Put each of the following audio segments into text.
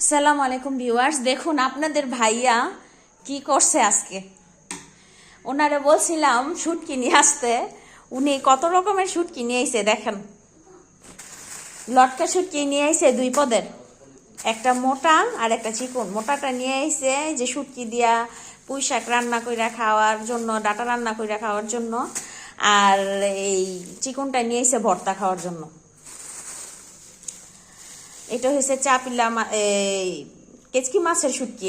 আসসালামু আলাইকুম ভিউয়ার্স, দেখুন আপনাদের ভাইয়া কি করছে আজকে। ওনারে বলছিলাম শুটকি নিয়ে আসতে, উনি কত রকমের শুটকি নিয়ে এসে দেখেন। লটকা শুটকি নিয়ে এসে দুই পদের, একটা মোটা আর একটা চিকন। মোটাটা নিয়ে এসে যে শুটকি দিয়া পুঁই শাক রান্না করে খাওয়ার জন্য, ডাটা রান্না করে খাওয়ার জন্য, আর এই চিকনটা নিয়ে এসে ভর্তা খাওয়ার জন্য। এটা হচ্ছে চাপিলা এই কেচকি মাছের শুটকি।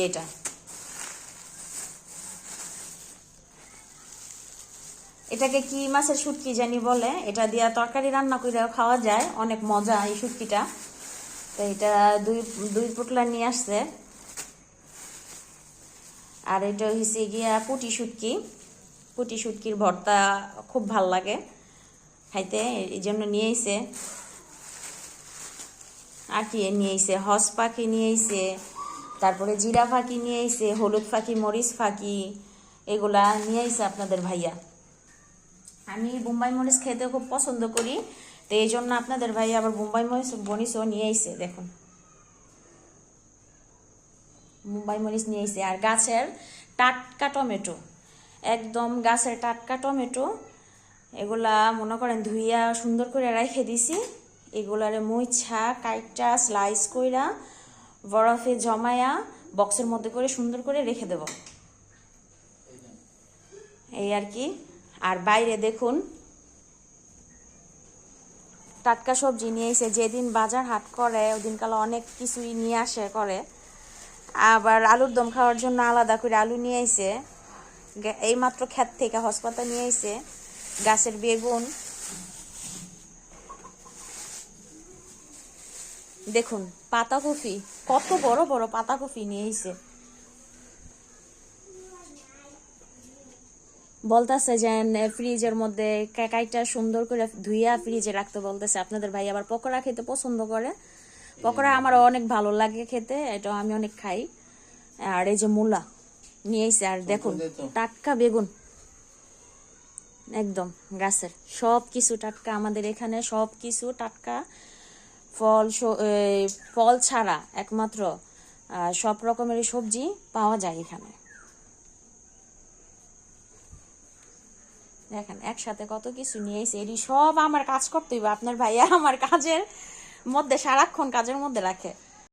এটাকে কি মাছের শুটকি জানি বলে। এটা দিয়া তরকারি রান্না করে খাওয়া যায়, অনেক মজা এই শুটকিটা। তো এটা দুই দুই পুটলা নিয়ে আসছে। আর এটা হচ্ছে গিয়া পুটি শুটকি। পুটি শুটকির ভর্তা খুব ভাল লাগে খাইতে, এই জন্য নিয়ে এসে। আর কি নিয়ে এসে, হস পাখি নিয়ে এসে, তারপরে জিরা ফাঁকি নিয়ে এসে, হলুদ ফাঁকি, মরিচ ফাঁকি, এগুলা নিয়ে এসে আপনাদের ভাইয়া। আমি বোম্বাই মরিচ খেতে খুব পছন্দ করি, তো এই জন্য আপনাদের ভাই আবার বোম্বাই মরিচও নিয়ে এসে। দেখুন, বোম্বাই মরিচ নিয়ে এসে। আর গাছের টাটকা টমেটো, একদম গাছের টাটকা টমেটো। এগুলা মনে করেন ধুইয়া সুন্দর করে রেখে দিছি। এগুলারে মুইছা কাইটা স্লাইস কইরা বরফে জমায়া বক্সের মধ্যে করে সুন্দর করে রেখে দেব, এই আর কি। আর বাইরে দেখুন টাটকা সবজি নিয়ে এসে। যেদিন বাজার হাট করে ওদিন কালে অনেক কিছুই নিয়ে আসে করে। আবার আলুর দম খাওয়ার জন্য আলাদা করে আলু নিয়ে এসে, এইমাত্র ক্ষেত থেকে হসপাতা নিয়ে এসে। গাছের বেগুন দেখুন, পাতাকপি, কত বড় বড় পাতাকপি নিয়ে এসে। বলতেছে যে ফ্রিজের মধ্যে কাইটা সুন্দর করে ধুইয়া ফ্রিজে রাখতে বলতেছে। আপনাদের ভাই আবার পকোড়া খেতে পছন্দ করে। পকোড়া আমার অনেক ভালো লাগে খেতে, এটা আমি অনেক খাই। আর এই যে মূলা নিয়ে এসে। আর দেখুন টাটকা বেগুন, একদম গাছের সব কিছু টাটকা। আমাদের এখানে সব কিছু টাটকা। ফল ফল ছাড়া একমাত্র সব রকমের সবজি পাওয়া যায় এখানে। দেখেন একসাথে কত কিছু নিয়ে এসে। এটি সব আমার কাজ করতে হইবে। আপনার ভাইয়া আমার কাজের মধ্যে, সারাক্ষণ কাজের মধ্যে রাখে।